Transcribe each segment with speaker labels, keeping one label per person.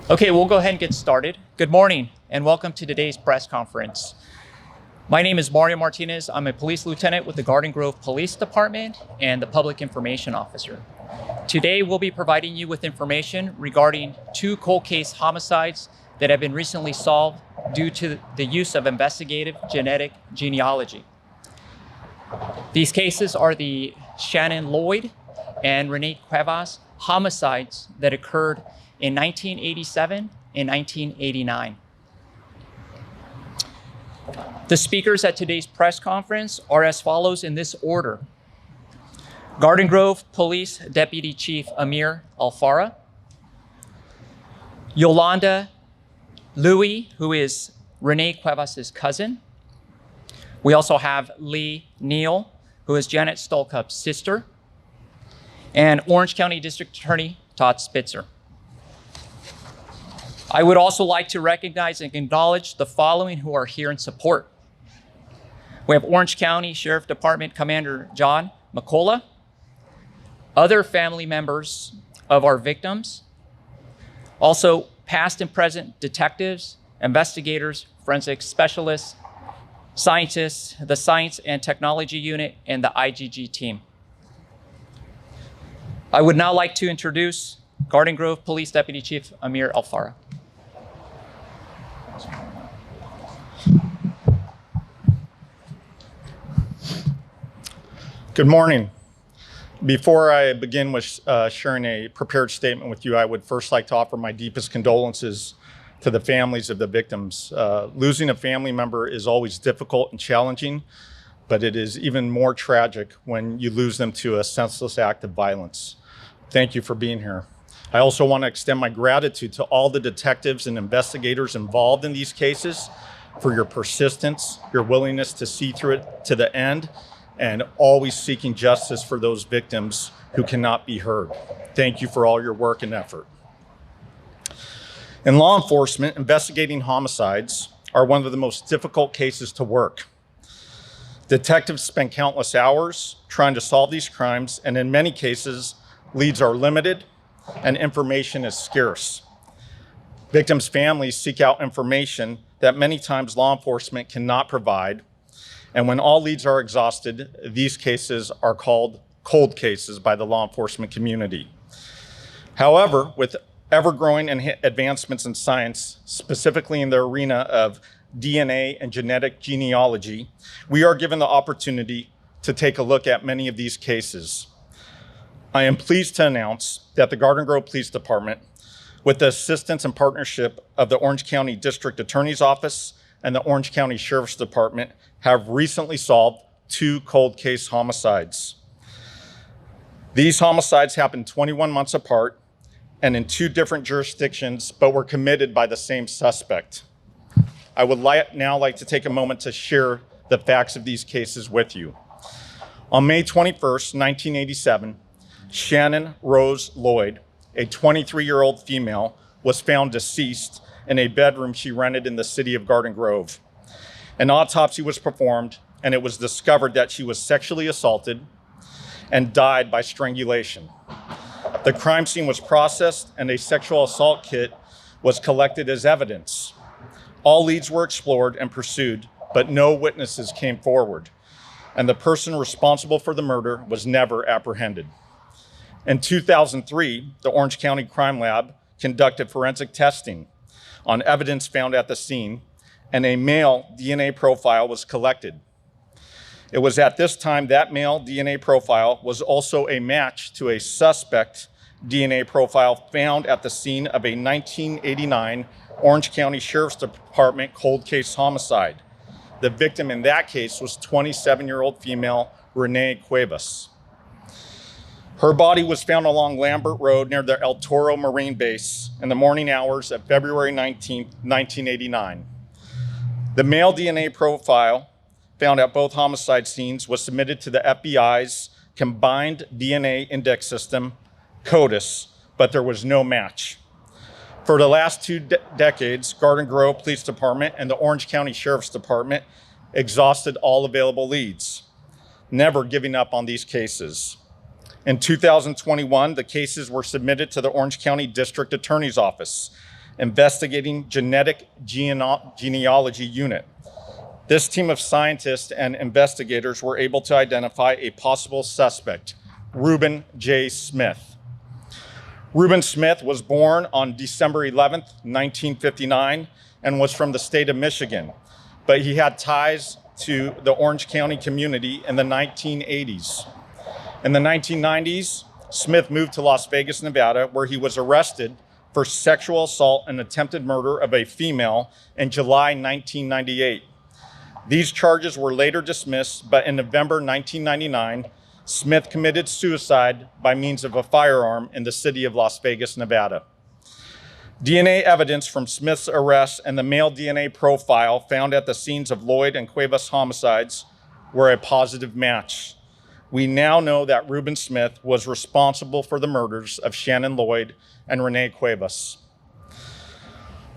Speaker 1: Okay, we'll go ahead and get started. Good morning and welcome to today's press conference. My name is Mario Martinez. I'm a police lieutenant with the Garden Grove Police Department and the Public Information Officer. Today, we'll be providing you with information regarding two cold case homicides that have been recently solved due to the use of investigative genetic genealogy. These cases are the Shannon Lloyd and Renee Cuevas homicides that occurred in 1987 and 1989. The speakers at today's press conference are as follows in this order. Garden Grove Police Deputy Chief Amir Alfara, Yolanda Louie, who is Renee Cuevas' cousin. We also have Lee Neal, who is Janet Stolkup's sister, and Orange County District Attorney Todd Spitzer. I would also like to recognize and acknowledge the following who are here in support. We have Orange County Sheriff Department Commander John McCullough, other family members of our victims, also past and present detectives, investigators, forensic specialists, scientists, the Science and Technology Unit, and the IGG team. I would now like to introduce Garden Grove Police Deputy Chief Amir Alfara.
Speaker 2: Good morning. Before I begin with sharing a prepared statement with you, I would first like to offer my deepest condolences to the families of the victims. Losing a family member is always difficult and challenging, but it is even more tragic when you lose them to a senseless act of violence. Thank you for being here. I also want to extend my gratitude to all the detectives and investigators involved in these cases for your persistence, your willingness to see through it to the end, and always seeking justice for those victims who cannot be heard. Thank you for all your work and effort. In law enforcement, investigating homicides are one of the most difficult cases to work. Detectives spend countless hours trying to solve these crimes, and in many cases, leads are limited and information is scarce. Victims' families seek out information that many times law enforcement cannot provide. And when all leads are exhausted, these cases are called cold cases by the law enforcement community. However, with ever-growing advancements in science, specifically in the arena of DNA and genetic genealogy, we are given the opportunity to take a look at many of these cases. I am pleased to announce that the Garden Grove Police Department, with the assistance and partnership of the Orange County District Attorney's Office and the Orange County Sheriff's Department, have recently solved two cold case homicides. These homicides happened 21 months apart and in two different jurisdictions, but were committed by the same suspect. I would now like to take a moment to share the facts of these cases with you. On May 21st, 1987, Shannon Rose Lloyd, a 23-year-old female, was found deceased in a bedroom she rented in the city of Garden Grove. An autopsy was performed, and it was discovered that she was sexually assaulted and died by strangulation. The crime scene was processed, and a sexual assault kit was collected as evidence. All leads were explored and pursued, but no witnesses came forward, and the person responsible for the murder was never apprehended. In 2003, the Orange County Crime Lab conducted forensic testing on evidence found at the scene, and a male DNA profile was collected. It was at this time that male DNA profile was also a match to a suspect DNA profile found at the scene of a 1989 Orange County Sheriff's Department cold case homicide. The victim in that case was 27-year-old female Renee Cuevas. Her body was found along Lambert Road near the El Toro Marine Base in the morning hours of February 19, 1989. The male DNA profile found at both homicide scenes was submitted to the FBI's Combined DNA Index System, CODIS, but there was no match. For the last two decades, Garden Grove Police Department and the Orange County Sheriff's Department exhausted all available leads, never giving up on these cases. In 2021, the cases were submitted to the Orange County District Attorney's Office, investigating genetic genealogy unit. This team of scientists and investigators were able to identify a possible suspect, Reuben J. Smith. Reuben Smith was born on December 11th, 1959, and was from the state of Michigan, but he had ties to the Orange County community in the 1980s. In the 1990s, Smith moved to Las Vegas, Nevada, where he was arrested for sexual assault and attempted murder of a female in July 1998. These charges were later dismissed, but in November 1999, Smith committed suicide by means of a firearm in the city of Las Vegas, Nevada. DNA evidence from Smith's arrest and the male DNA profile found at the scenes of Lloyd and Cuevas homicides were a positive match. We now know that Reuben Smith was responsible for the murders of Shannon Lloyd and Renee Cuevas.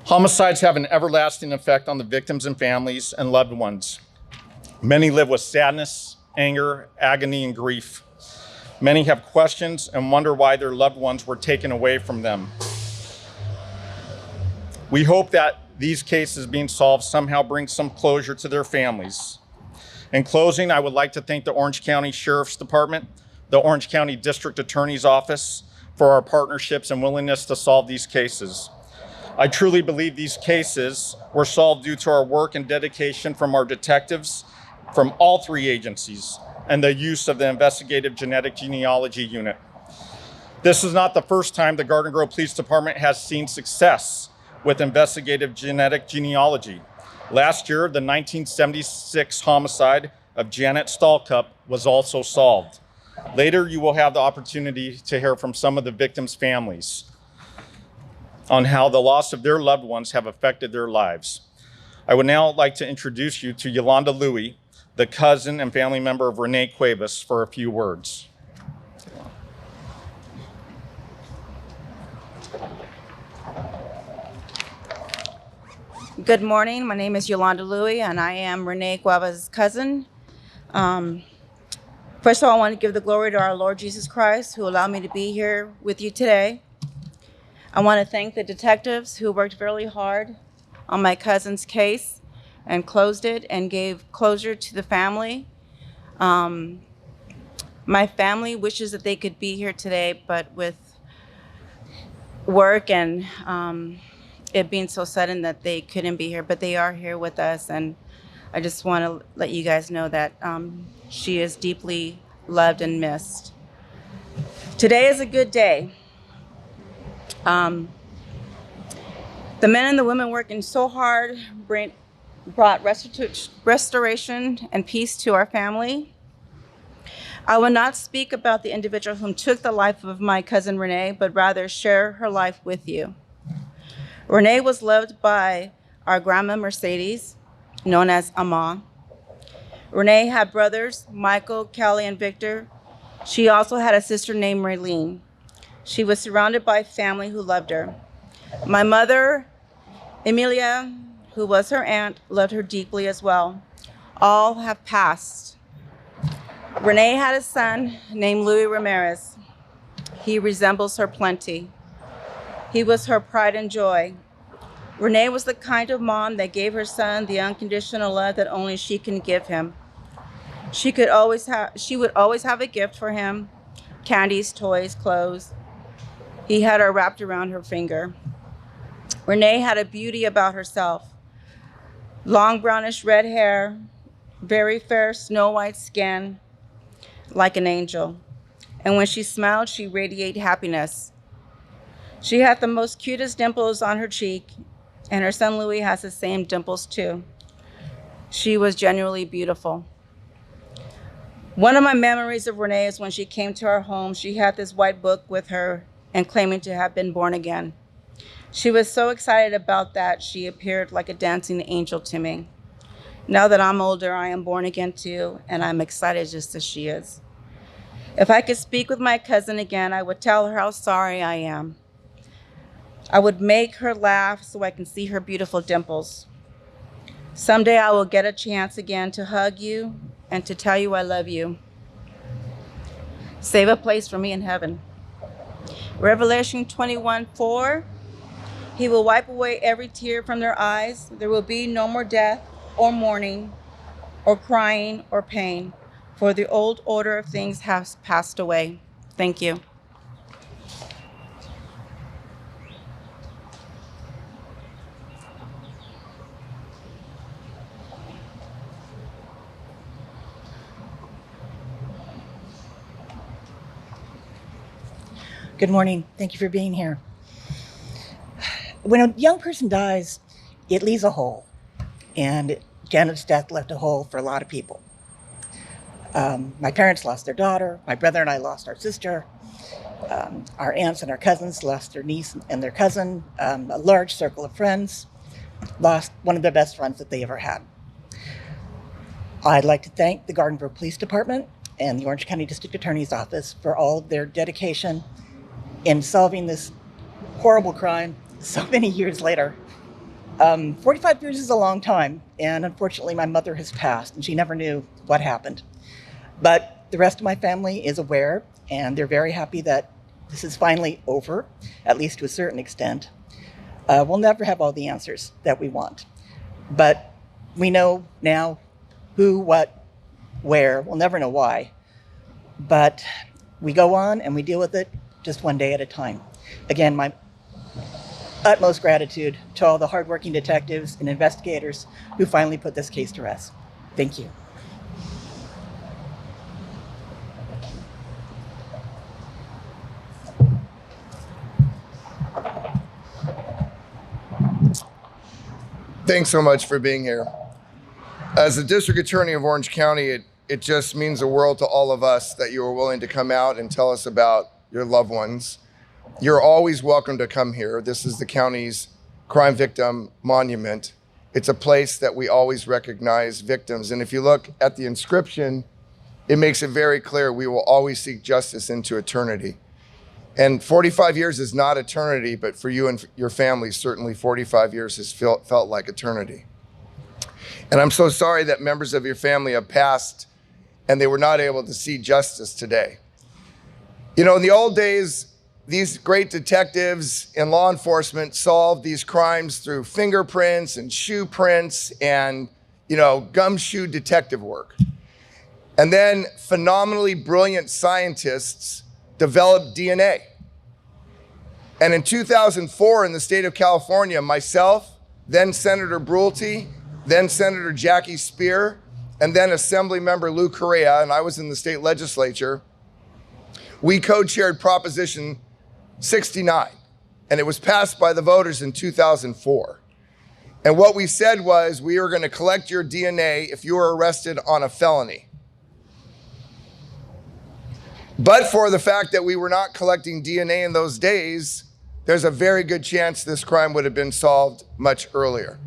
Speaker 2: Homicides have an everlasting effect on the victims and families and loved ones. Many live with sadness, anger, agony, and grief. Many have questions and wonder why their loved ones were taken away from them. We hope that these cases being solved somehow bring some closure to their families. In closing, I would like to thank the Orange County Sheriff's Department, the Orange County District Attorney's Office for our partnerships and willingness to solve these cases. I truly believe these cases were solved due to our work and dedication from our detectives from all three agencies and the use of the investigative genetic genealogy unit. This is not the first time the Garden Grove Police Department has seen success with investigative genetic genealogy. Last year, the 1976 homicide of Janet Stallcup was also solved. Later, you will have the opportunity to hear from some of the victims' families on how the loss of their loved ones have affected their lives. I would now like to introduce you to Yolanda Louie, the cousin and family member of Renee Cuevas, for a few words.
Speaker 3: Good morning. My name is Yolanda Louie, and I am Renee Cuevas' cousin. First of all, I want to give the glory to our Lord Jesus Christ, who allowed me to be here with you today. I want to thank the detectives who worked really hard on my cousin's case and closed it and gave closure to the family. My family wishes that they could be here today, but with work and it being so sudden that they couldn't be here, but they are here with us. And I just want to let you guys know that she is deeply loved and missed. Today is a good day. The men and the women working so hard brought restoration and peace to our family. I will not speak about the individual whom took the life of my cousin Renee, but rather share her life with you. Renee was loved by our grandma Mercedes, known as Amir. Renee had brothers, Michael, Kelly, and Victor. She also had a sister named Raylene. She was surrounded by family who loved her. My mother, Emilia, who was her aunt, loved her deeply as well. All have passed. Renee had a son named Luis Ramirez. He resembles her plenty. He was her pride and joy. Renee was the kind of mom that gave her son the unconditional love that only she can give him. She would always have a gift for him: candies, toys, clothes. He had her wrapped around her finger. Renee had a beauty about herself: long brownish red hair, very fair snow white skin, like an angel. And when she smiled, she radiated happiness. She had the most cutest dimples on her cheek, and her son Louis has the same dimples too. She was genuinely beautiful. One of my memories of Renee is when she came to our home. She had this white book with her and claiming to have been born again. She was so excited about that, she appeared like a dancing angel to me. Now that I'm older, I am born again too, and I'm excited just as she is. If I could speak with my cousin again, I would tell her how sorry I am. I would make her laugh so I can see her beautiful dimples. Someday I will get a chance again to hug you and to tell you I love you. Save a place for me in heaven. Revelation 21:4. He will wipe away every tear from their eyes. There will be no more death or mourning or crying or pain, for the old order of things has passed away. Thank you.
Speaker 4: Good morning. Thank you for being here. When a young person dies, it leaves a hole. And Janet's death left a hole for a lot of people. My parents lost their daughter. My brother and I lost our sister. Our aunts and our cousins lost their niece and their cousin. A large circle of friends lost one of their best friends that they ever had. I'd like to thank the Garden Grove Police Department and the Orange County District Attorney's Office for all of their dedication in solving this horrible crime so many years later. 45 years is a long time, and unfortunately my mother has passed and she never knew what happened. But the rest of my family is aware, and they're very happy that this is finally over, at least to a certain extent. We'll never have all the answers that we want, but we know now who, what, where. We'll never know why, but we go on and we deal with it just one day at a time. Again, my utmost gratitude to all the hardworking detectives and investigators who finally put this case to rest. Thank you.
Speaker 5: Thanks so much for being here. As the District Attorney of Orange County, it just means the world to all of us that you are willing to come out and tell us about your loved ones. You're always welcome to come here. This is the county's crime victim monument. It's a place that we always recognize victims. And if you look at the inscription, it makes it very clear we will always seek justice into eternity. And 45 years is not eternity, but for you and your family, certainly 45 years has felt like eternity. And I'm so sorry that members of your family have passed and they were not able to see justice today. You know, in the old days, these great detectives and law enforcement solved these crimes through fingerprints and shoe prints and, gumshoe detective work. And then phenomenally brilliant scientists developed DNA. And in 2004, in the state of California, myself, then Senator Brulte, then Senator Jackie Spear, and then Assembly Member Lou Correa, and I was in the state legislature, we co-chaired Proposition 69, and it was passed by the voters in 2004. And what we said was we were going to collect your DNA if you were arrested on a felony. But for the fact that we were not collecting DNA in those days, there's a very good chance this crime would have been solved much earlier.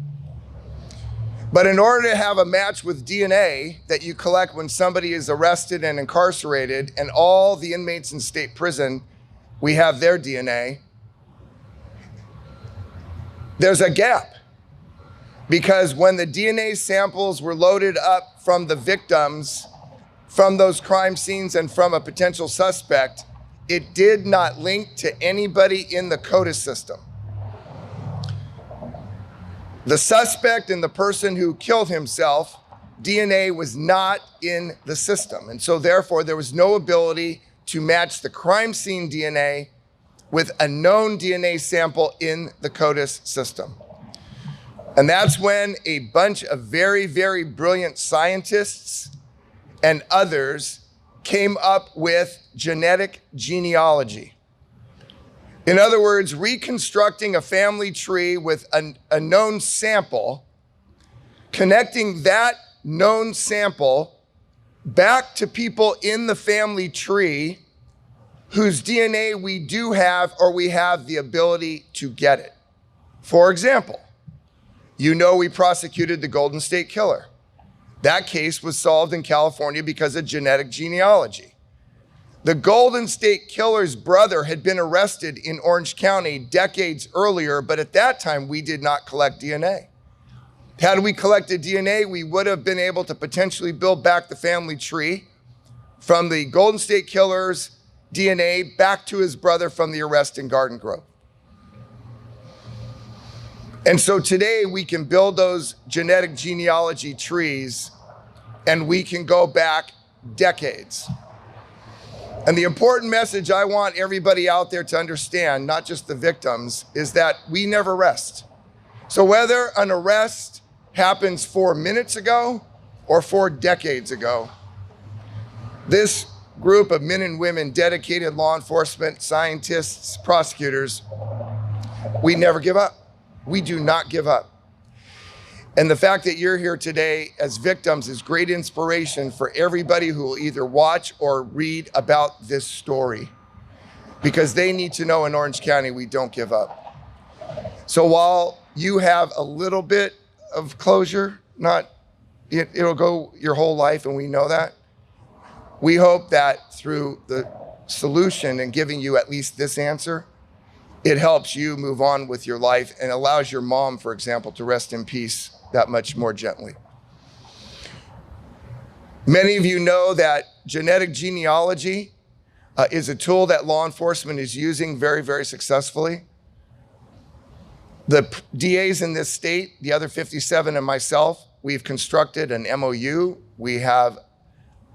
Speaker 5: But in order to have a match with DNA that you collect when somebody is arrested and incarcerated, and all the inmates in state prison, we have their DNA, there's a gap. Because when the DNA samples were loaded up from the victims, from those crime scenes and from a potential suspect, it did not link to anybody in the CODIS system. The suspect and the person who killed himself, DNA was not in the system. And so therefore, there was no ability to match the crime scene DNA with a known DNA sample in the CODIS system. And that's when a bunch of very, very brilliant scientists and others came up with genetic genealogy. In other words, reconstructing a family tree with a known sample, connecting that known sample back to people in the family tree whose DNA we do have or we have the ability to get it. For example, we prosecuted the Golden State Killer. That case was solved in California because of genetic genealogy. The Golden State Killer's brother had been arrested in Orange County decades earlier, but at that time, we did not collect DNA. Had we collected DNA, we would have been able to potentially build back the family tree from the Golden State Killer's DNA back to his brother from the arrest in Garden Grove. And so today we can build those genetic genealogy trees and we can go back decades. And the important message I want everybody out there to understand, not just the victims, is that we never rest. So whether an arrest happens 4 minutes ago or 4 decades ago, this group of men and women, dedicated law enforcement, scientists, prosecutors, we never give up. We do not give up. And the fact that you're here today as victims is great inspiration for everybody who will either watch or read about this story, because they need to know in Orange County we don't give up. So while you have a little bit of closure, it'll go your whole life, and we know that. We hope that through the solution and giving you at least this answer, it helps you move on with your life and allows your mom, for example, to rest in peace that much more gently. Many of you know that genetic genealogy is a tool that law enforcement is using very, very successfully. The DAs in this state, the other 57 and myself, we've constructed an MOU. We have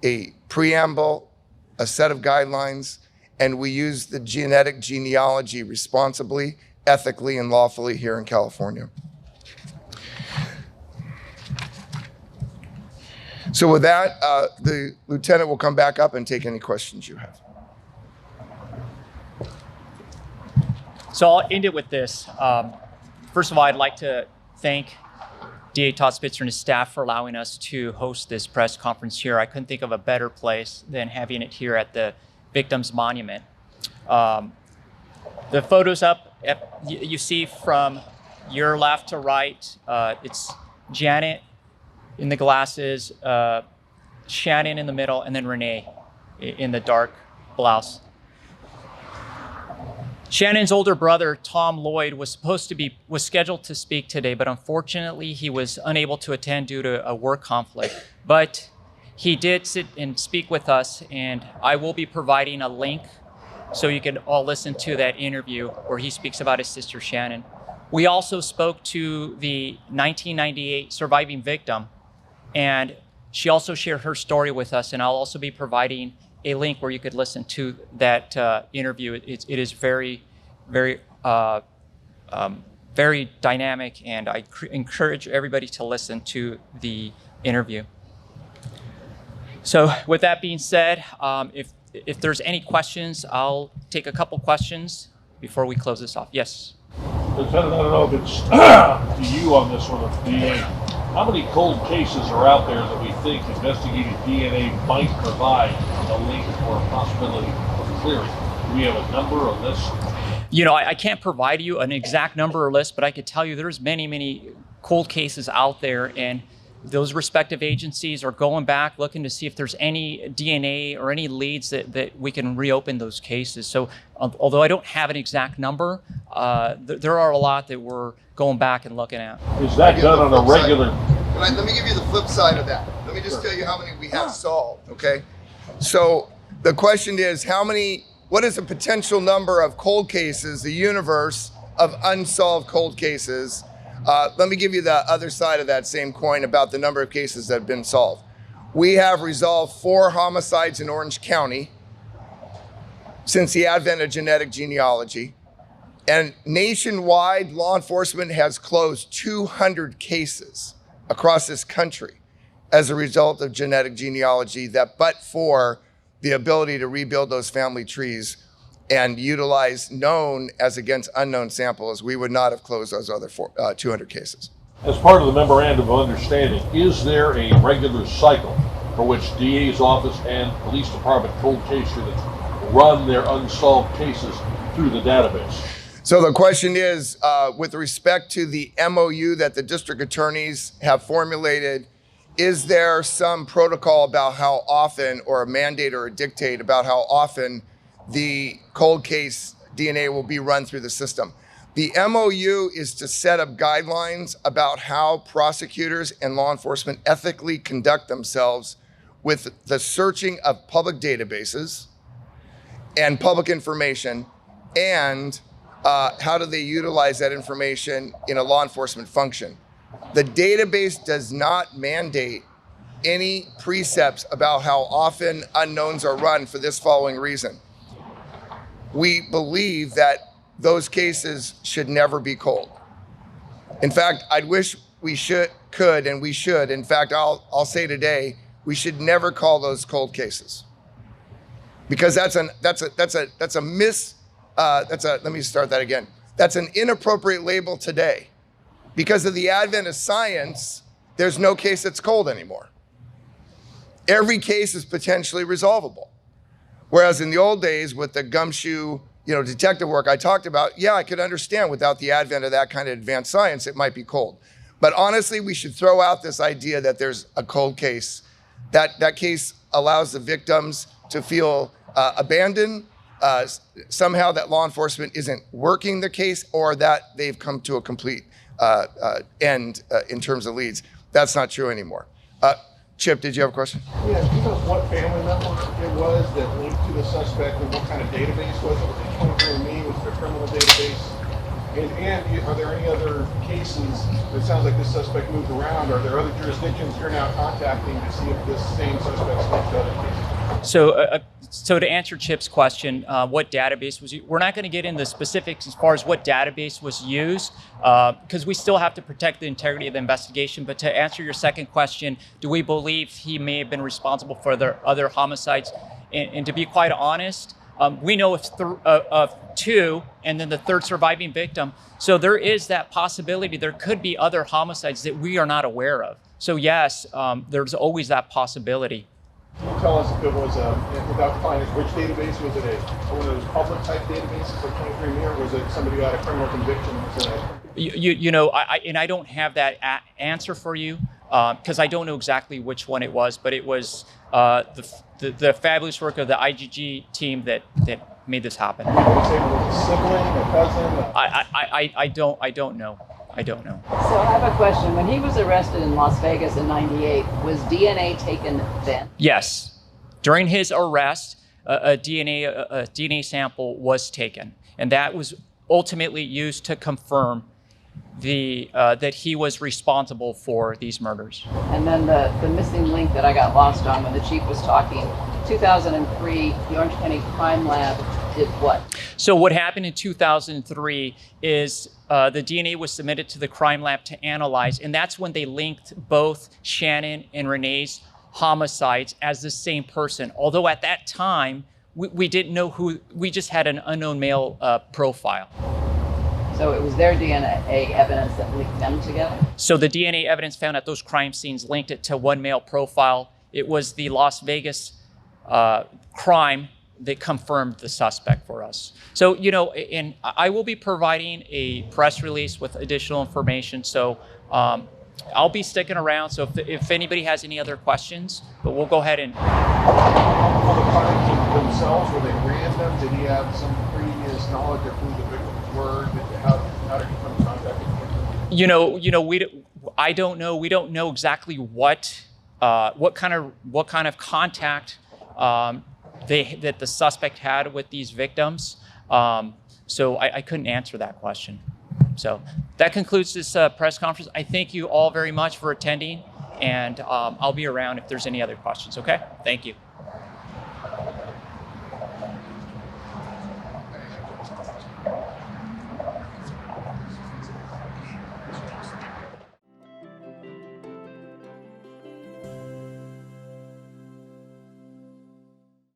Speaker 5: a preamble, a set of guidelines, and we use the genetic genealogy responsibly, ethically, and lawfully here in California. So with that, the lieutenant will come back up and take any questions you have.
Speaker 1: So I'll end it with this. First of all, I'd like to thank DA Todd Spitzer and his staff for allowing us to host this press conference here. I couldn't think of a better place than having it here at the Victims Monument. The photos up, you see from your left to right, it's Janet in the glasses, Shannon in the middle, and then Renee in the dark blouse. Shannon's older brother, Tom Lloyd, was scheduled to speak today, but unfortunately he was unable to attend due to a work conflict. But he did sit and speak with us, and I will be providing a link so you can all listen to that interview where he speaks about his sister Shannon. We also spoke to the 1998 surviving victim, and she also shared her story with us, and I'll also be providing a link where you could listen to that interview. It is very, very, very dynamic, and I encourage everybody to listen to the interview. So with that being said, if there's any questions, I'll take a couple questions before we close this off. Yes?
Speaker 6: Lieutenant, I don't know if it's to you on this one, of DA. How many cold cases are out there that we think investigated DNA might provide a link or a possibility of clearing? Do we have a number, a list?
Speaker 1: You know, I can't provide you an exact number or list, but I could tell you there's many, many cold cases out there, and those respective agencies are going back, looking to see if there's any DNA or any leads that we can reopen those cases. So although I don't have an exact number, there are a lot that we're going back and looking at.
Speaker 6: Is that done on a regular?
Speaker 5: Let me give you the flip side of that. Let me just tell you how many we have solved, okay? So the question is, what is the potential number of cold cases, the universe of unsolved cold cases? Let me give you the other side of that same coin about the number of cases that have been solved. We have resolved 4 homicides in Orange County since the advent of genetic genealogy. And nationwide, law enforcement has closed 200 cases across this country as a result of genetic genealogy, that but for the ability to rebuild those family trees and utilize known as against unknown samples, we would not have closed those other 200 cases.
Speaker 6: As part of the memorandum of understanding, is there a regular cycle for which DA's office and police department cold case units run their unsolved cases through the database?
Speaker 5: So the question is, with respect to the MOU that the district attorneys have formulated, is there some protocol about how often, or a mandate or a dictate about how often the cold case DNA will be run through the system? The MOU is to set up guidelines about how prosecutors and law enforcement ethically conduct themselves with the searching of public databases and public information, and how do they utilize that information in a law enforcement function. The database does not mandate any precepts about how often unknowns are run for this following reason. We believe that those cases should never be cold. In fact, I'd wish we could. In fact, I'll say today, we should never call those cold cases, because that's an inappropriate label today. Because of the advent of science, there's no case that's cold anymore. Every case is potentially resolvable. Whereas in the old days with the gumshoe, detective work I talked about, yeah, I could understand without the advent of that kind of advanced science, it might be cold. But honestly, we should throw out this idea that there's a cold case. That case allows the victims to feel abandoned, somehow that law enforcement isn't working the case, or that they've come to a complete end in terms of leads. That's not true anymore. Chip, did you have a question?
Speaker 7: Yeah, do you know what family member it was that linked to the suspect, and what kind of database was it? Was it 23andMe? Was it a criminal database? And are there any other cases? It sounds like this suspect moved around. Are there other jurisdictions you're now contacting to see if this same suspect's linked to other cases?
Speaker 1: So to answer Chip's question, what database was used? We're not going to get into specifics as far as what database was used, because we still have to protect the integrity of the investigation. But to answer your second question, do we believe he may have been responsible for other homicides? And to be quite honest, we know of two, and then the third surviving victim. So there is that possibility. There could be other homicides that we are not aware of. So yes, there's always that possibility.
Speaker 7: Can you tell us if it was, without defining it, which database? Was it one of those public type databases like 23andMe, or was it somebody who had a criminal conviction?
Speaker 1: I don't have that answer for you, because I don't know exactly which one it was, but it was the fabulous work of the IGG team that made this happen.
Speaker 7: Would you say it was a sibling, a cousin?
Speaker 1: I don't know. I don't know.
Speaker 8: So I have a question. When he was arrested in Las Vegas in '98, was DNA taken then?
Speaker 1: Yes. During his arrest, a DNA sample was taken, and that was ultimately used to confirm that he was responsible for these murders.
Speaker 8: And then the missing link that I got lost on when the chief was talking, 2003, the Orange County Crime Lab did what?
Speaker 1: So what happened in 2003 is the DNA was submitted to the crime lab to analyze, and that's when they linked both Shannon and Renee's homicides as the same person. Although at that time, we didn't know who, we just had an unknown male profile.
Speaker 8: So it was their DNA evidence that linked them together?
Speaker 1: So the DNA evidence found at those crime scenes linked it to one male profile. It was the Las Vegas crime that confirmed the suspect for us. So, and I will be providing a press release with additional information. So I'll be sticking around. So if anybody has any other questions, but we'll go ahead and.
Speaker 7: For the crimes themselves, were they random? Did he have some previous knowledge of who the victims were? How did he come in contact with them?
Speaker 1: I don't know. We don't know exactly what kind of contact that the suspect had with these victims. So I couldn't answer that question. So that concludes this press conference. I thank you all very much for attending, and I'll be around if there's any other questions. Okay? Thank you.